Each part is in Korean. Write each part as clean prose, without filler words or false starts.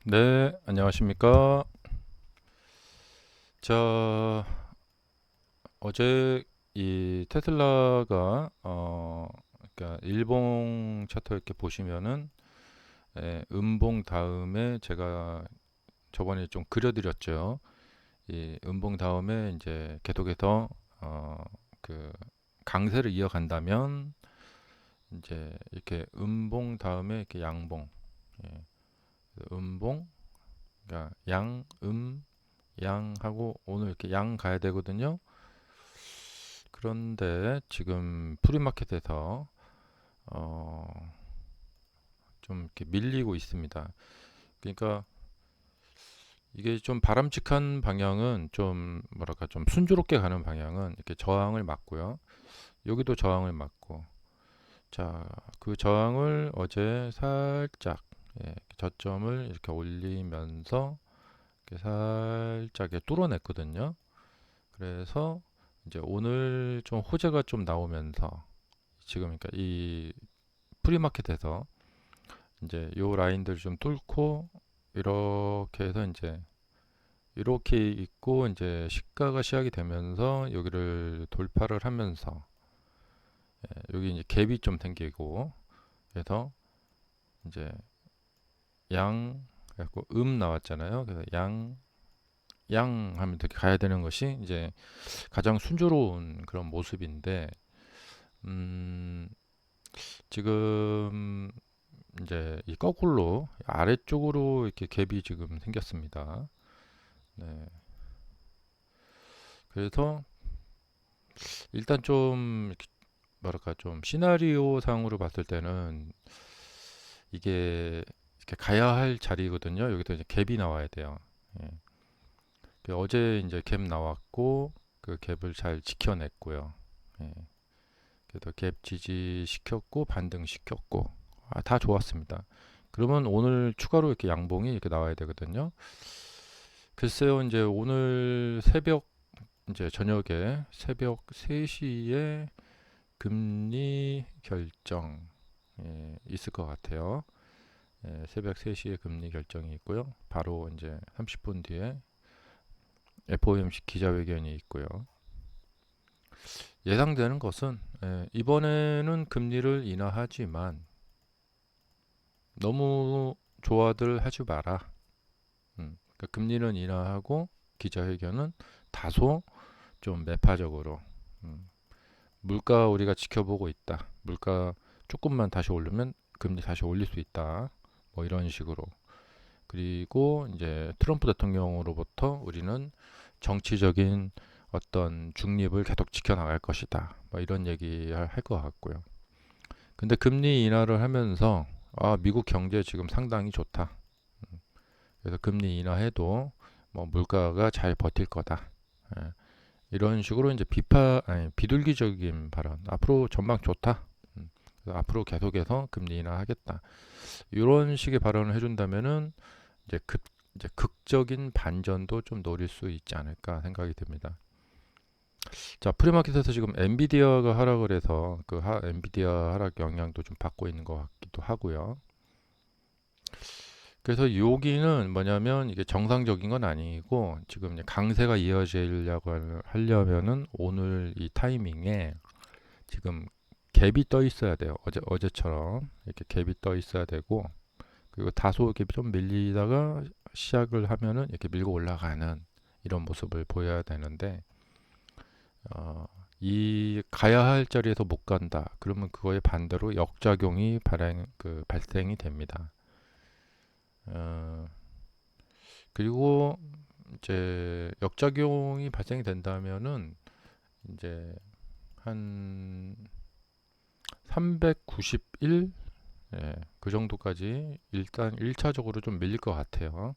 네, 안녕하십니까. 자, 어제 이 테슬라가 그러니까 일봉 차트 이렇게 보시면은 음봉 다음에 제가 저번에 좀 그려드렸죠. 이 음봉 다음에 이제 계속해서 어, 그 강세를 이어간다면 이제 이렇게 음봉 다음에 이렇게 양봉, 예, 음봉, 그러니까 양 하고 오늘 이렇게 양 가야 되거든요. 그런데 지금 프리마켓에서 어, 좀 이렇게 밀리고 있습니다. 그러니까 이게 좀 바람직한 방향은 좀 뭐랄까 좀 순조롭게 가는 방향은 이렇게 저항을 맞고요. 여기도 저항을 맞고 자, 그 저항을 어제 살짝 저점을 이렇게 올리면서 이렇게 살짝 이렇게 뚫어냈거든요. 그래서 이제 오늘 좀 호재가 좀 나오면서 지금 그러니까 이 프리마켓에서 이제 요 라인들 좀 뚫고 이렇게 해서 이제 이렇게 있고 이제 시가가 시작이 되면서 여기를 돌파를 하면서 여기 이제 갭이 좀 생기고 그래서 이제 양 그래갖고 나왔잖아요. 그래서 양 하면 이렇게 가야 되는 것이 이제 가장 순조로운 그런 모습인데 음 지금 이제 이 거꾸로 아래쪽으로 이렇게 갭이 지금 생겼습니다. 네. 그래서 일단 좀 뭐랄까 좀 시나리오 상으로 봤을 때는 이게 이렇게 가야 할 자리거든요. 여기서 이제 갭이 나와야 돼요. 예. 어제 이제 갭 나왔고 그 갭을 잘 지켜냈고요. 예. 그래서 갭 지지 시켰고 반등 시켰고 다 좋았습니다. 그러면 오늘 추가로 이렇게 양봉이 이렇게 나와야 되거든요. 글쎄요, 이제 오늘 새벽 이제 저녁에 새벽 3시에 금리 결정 있을 것 같아요. 새벽 3시에 금리 결정이 있고요. 바로 이제 30분 뒤에 FOMC 기자회견이 있고요. 예상되는 것은 이번에는 금리를 인하하지만 너무 좋아들 하지 마라. 그러니까 금리는 인하하고 기자회견은 다소 좀 매파적으로 물가 우리가 지켜보고 있다. 물가 조금만 다시 오르면 금리 다시 올릴 수 있다. 뭐 이런 식으로. 그리고 이제 트럼프 대통령으로부터 우리는 정치적인 어떤 중립을 계속 지켜나갈 것이다. 뭐 이런 얘기 할 것 같고요. 근데 금리 인하를 하면서 미국 경제 지금 상당히 좋다. 그래서 금리 인하해도 뭐 물가가 잘 버틸 거다. 예, 이런 식으로 이제 아니, 비둘기적인 발언. 앞으로 전망 좋다. 그래서 앞으로 계속해서 금리 인하하겠다. 이런 식의 발언을 해준다면은 이제 이제 극적인 반전도 좀 노릴 수 있지 않을까 생각이 듭니다. 자, 프리마켓에서 지금 엔비디아가 하락을 해서 엔비디아 하락 영향도 좀 받고 있는 것 같기도 하고요. 그래서 여기는 뭐냐면 이게 정상적인 건 아니고 지금 이제 강세가 이어지려고 하려면은 오늘 이 타이밍에 지금 갭이 떠 있어야 돼요. 어제처럼 이렇게 갭이 떠 있어야 되고 그리고 다소 갭이 좀 밀리다가 시작을 하면은 이렇게 밀고 올라가는 이런 모습을 보여야 되는데 어, 이 가야 할 자리에서 못 간다. 그러면 그거에 반대로 역작용이 발생이 됩니다. 어, 그리고 이제 역작용이 발생이 된다면은 이제 한 391, 그 정도까지 일단 1차적으로 좀 밀릴 것 같아요.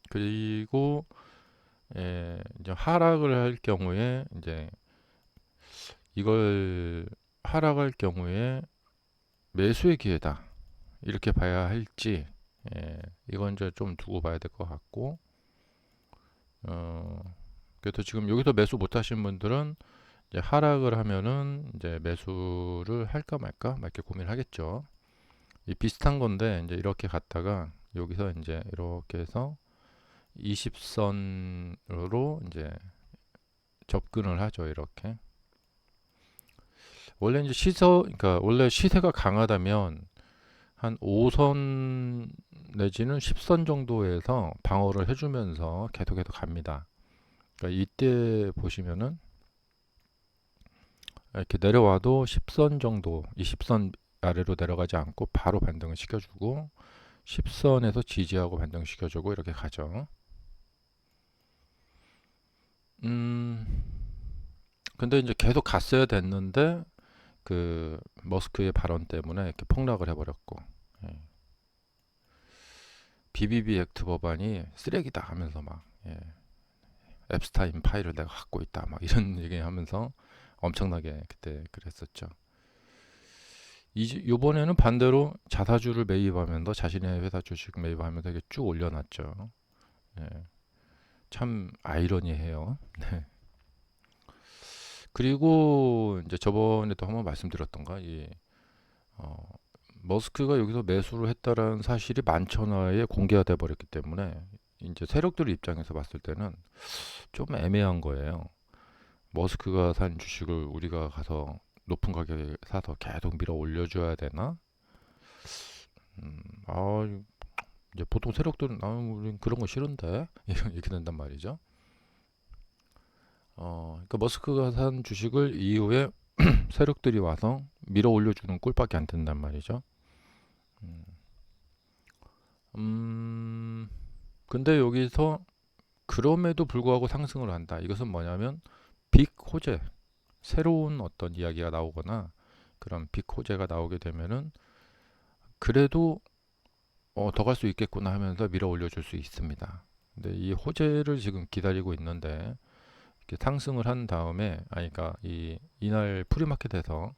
그리고 이제 하락을 할 경우에 이제 이걸 하락할 경우에 매수의 기회다. 이렇게 봐야 할지 이건 이제 좀 두고 봐야 될 것 같고 어, 그래서 지금 여기서 매수 못 하신 분들은 이제 하락을 하면은 이제 매수를 할까 말까 막 이렇게 고민을 하겠죠. 이 비슷한 건데 이제 이렇게 갔다가 여기서 이제 이렇게 해서 20선으로 이제 접근을 하죠. 이렇게. 원래 이제 그러니까 원래 시세가 강하다면 한 5선 내지는 10선 정도에서 방어를 해주면서 계속 갑니다. 그러니까 이때 보시면은 이렇게 내려와도 10선 정도, 20선 아래로 내려가지 않고 바로 반등을 시켜주고 10선에서 지지하고 반등시켜주고 이렇게 가죠. 근데 이제 계속 갔어야 됐는데 그 머스크의 발언 때문에 이렇게 폭락을 해버렸고, 예. BBB 액트 법안이 쓰레기다 하면서 막, 예. 앱스타인 파일을 내가 갖고 있다 막 이런 얘기하면서 엄청나게 그때 그랬었죠. 이번에는 반대로 자사주를 매입하면서 자신의 회사 주식 매입하면서 이렇게 쭉 올려놨죠. 예. 참 아이러니해요. 네. 그리고 이제 저번에도 한번 말씀드렸던가 이 어, 머스크가 여기서 매수를 했다라는 사실이 만천하에 공개가 돼 버렸기 때문에 이제 세력들 입장에서 봤을 때는 좀 애매한 거예요. 머스크가 산 주식을 우리가 가서 높은 가격에 사서 계속 밀어 올려줘야 되나? 아, 이제 보통 세력들은 우린 그런 거 싫은데 이렇게 된단 말이죠. 그러니까 머스크가 산 주식을 이후에 세력들이 와서 밀어 올려주는 꼴밖에 안 된단 말이죠. 음, 음, 근데 여기서 그럼에도 불구하고 상승을 한다. 이것은 뭐냐면 빅 호재, 새로운 어떤 이야기가 나오거나 그런 빅 호재가 나오게 되면은 그래도 더 갈 수 있겠구나 하면서 밀어 올려줄 수 있습니다. 근데 이 호재를 지금 기다리고 있는데 이렇게 상승을 한 다음에 그러니까 이날 프리마켓에서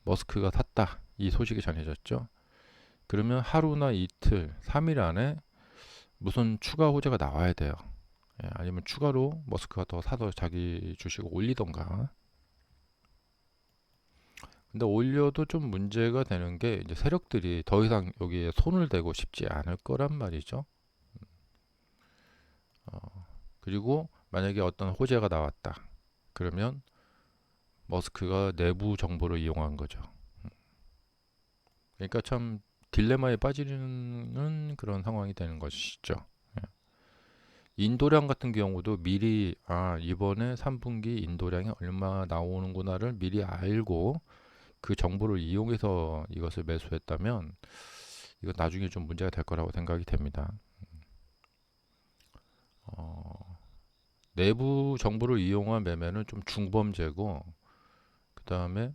머스크가 샀다 이 소식이 전해졌죠. 그러면 하루나 이틀, 3일 안에 무슨 추가 호재가 나와야 돼요. 예, 아니면 추가로 머스크가 더 사서 자기 주식을 올리던가. 근데 올려도 좀 문제가 되는 게 이제 세력들이 더 이상 여기에 손을 대고 싶지 않을 거란 말이죠. 그리고 만약에 어떤 호재가 나왔다. 그러면 머스크가 내부 정보를 이용한 거죠. 그러니까 참 딜레마에 빠지는 그런 상황이 되는 것이죠. 예. 인도량 같은 경우도 미리 이번에 3분기 인도량이 얼마 나오는구나를 미리 알고 그 정보를 이용해서 이것을 매수했다면 이거 나중에 좀 문제가 될 거라고 생각이 됩니다. 어, 내부 정보를 이용한 매매는 좀 중범죄고 그 다음에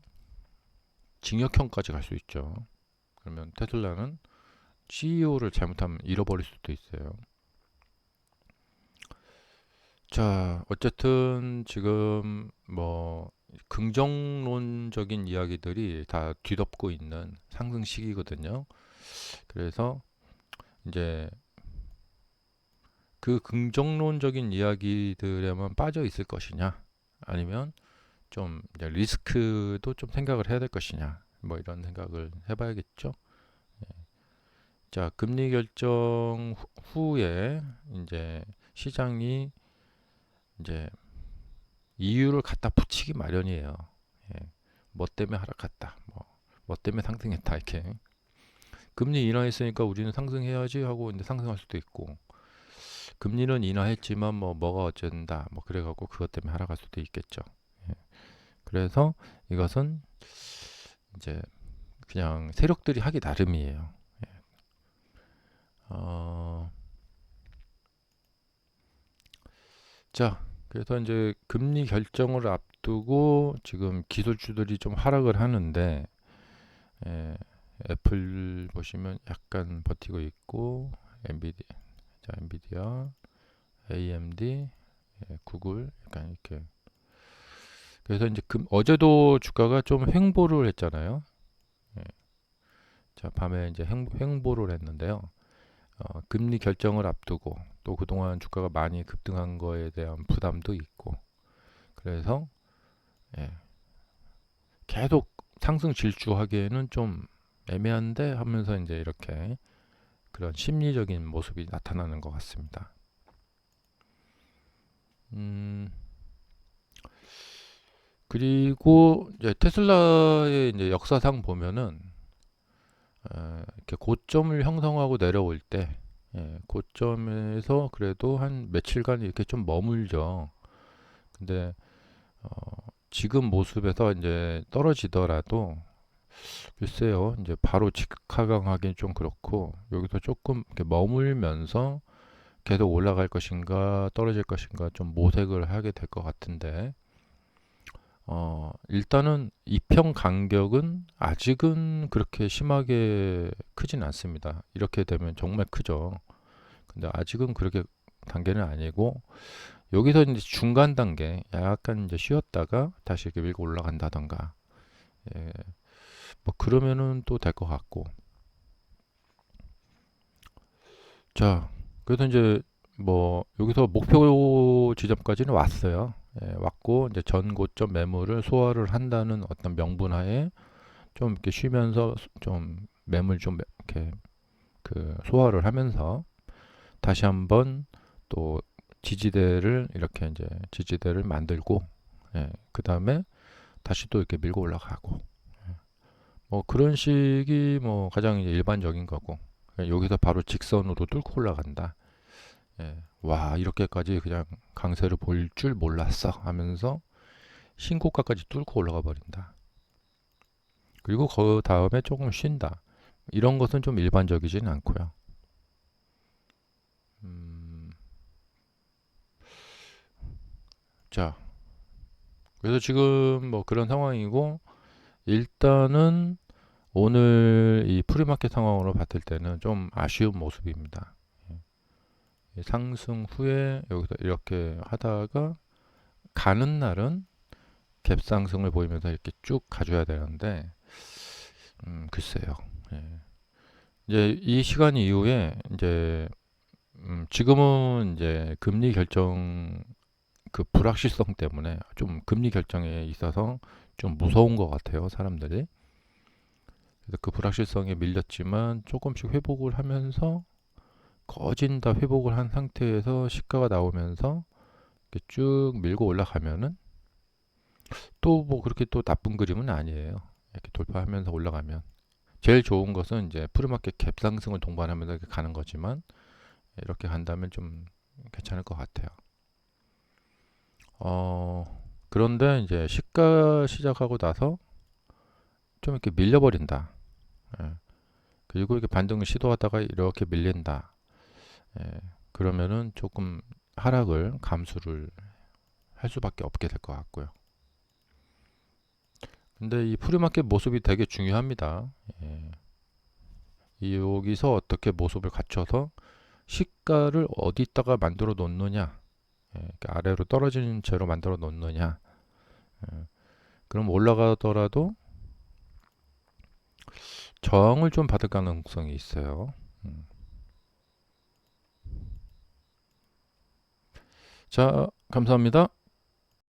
징역형까지 갈 수 있죠. 그러면 테슬라는 CEO를 잘못하면 잃어버릴 수도 있어요. 자, 어쨌든 지금 뭐 긍정론적인 이야기들이 다 뒤덮고 있는 상승 시기거든요. 그래서 이제 그 긍정론적인 이야기들에만 빠져 있을 것이냐, 아니면 좀 이제 리스크도 좀 생각을 해야 될 것이냐, 뭐 이런 생각을 해봐야겠죠. 자, 금리 결정 후에 이제 시장이 이제 이유를 갖다 붙이기 마련이에요. 예. 뭐 때문에 하락했다, 뭐 때문에 상승했다 이렇게. 금리 인하했으니까 우리는 상승해야지 하고 이제 상승할 수도 있고, 금리는 인하했지만 뭐가 어쩐다 뭐 그래갖고 그것 때문에 하락할 수도 있겠죠. 예. 그래서 이것은 이제 그냥 세력들이 하기 나름이에요. 예. 어, 자, 그래서 이제 금리 결정을 앞두고 지금 기술주들이 좀 하락을 하는데, 예, 애플 보시면 약간 버티고 있고, 엔비디아, AMD, 예, 구글 약간 이렇게. 그래서 이제 어제도 주가가 좀 횡보를 했잖아요. 예. 자, 밤에 이제 횡보를 했는데요. 금리 결정을 앞두고 또 그동안 주가가 많이 급등한 거에 대한 부담도 있고, 그래서 예, 계속 상승 질주하기에는 좀 애매한데 하면서 이제 이렇게 그런 심리적인 모습이 나타나는 것 같습니다. 그리고 이제 테슬라의 이제 역사상 보면은 이렇게 고점을 형성하고 내려올 때 고점에서 그래도 한 며칠간 이렇게 좀 머물죠. 근데 어, 지금 모습에서 이제 떨어지더라도 글쎄요, 이제 바로 직하강하기는 좀 그렇고 여기서 조금 이렇게 머물면서 계속 올라갈 것인가 떨어질 것인가 좀 모색을 하게 될 것 같은데 일단은 이평 간격은 아직은 그렇게 심하게 크진 않습니다. 이렇게 되면 정말 크죠. 근데 아직은 그렇게 단계는 아니고 여기서 이제 중간 단계 약간 이제 쉬었다가 다시 이렇게 밀고 올라간다던가 예, 뭐 그러면은 또 될 것 같고 자 그래서 이제 뭐 여기서 목표 지점까지는 왔어요. 왔고 이제 전 고점 매물을 소화를 한다는 어떤 명분하에 좀 이렇게 쉬면서 좀 매물 좀 이렇게 그 소화를 하면서 다시 한번 또 지지대를 이렇게 이제 지지대를 만들고 그 다음에 다시 또 이렇게 밀고 올라가고 뭐 그런 식이 뭐 가장 이제 일반적인 거고 여기서 바로 직선으로 뚫고 올라간다. 와 이렇게까지 그냥 강세를 볼 줄 몰랐어 하면서 신고가까지 뚫고 올라가 버린다. 그리고 그 다음에 조금 쉰다. 이런 것은 좀 일반적이지는 않고요. 음, 자, 그래서 지금 뭐 그런 상황이고 일단은 오늘 이 프리마켓 상황으로 봤을 때는 좀 아쉬운 모습입니다. 상승 후에 여기서 이렇게 하다가 가는 날은 갭 상승을 보이면서 이렇게 쭉 가줘야 되는데 글쎄요. 예. 이제 이 시간 이후에 이제 지금은 이제 금리 결정 그 불확실성 때문에 좀 금리 결정에 있어서 좀 무서운 것 같아요, 사람들이. 그래서 그 불확실성에 밀렸지만 조금씩 회복을 하면서 거진 다 회복을 한 상태에서 시가가 나오면서 이렇게 쭉 밀고 올라가면은 또 뭐 그렇게 또 나쁜 그림은 아니에요. 이렇게 돌파하면서 올라가면 제일 좋은 것은 이제 프리마켓 갭 상승을 동반하면서 이렇게 가는 거지만 이렇게 간다면 좀 괜찮을 것 같아요. 그런데 이제 시가 시작하고 나서 좀 이렇게 밀려버린다. 예. 그리고 이렇게 반등을 시도하다가 이렇게 밀린다. 예. 그러면은 조금 하락을 감수를 할 수밖에 없게 될 것 같고요. 근데 이 프리마켓 모습이 되게 중요합니다. 예. 여기서 어떻게 모습을 갖춰서 시가를 어디다가 만들어 놓느냐, 아래로 떨어지는 채로 만들어 놓느냐. 그럼 올라가더라도 저항을 좀 받을 가능성이 있어요. 음. 자, 감사합니다.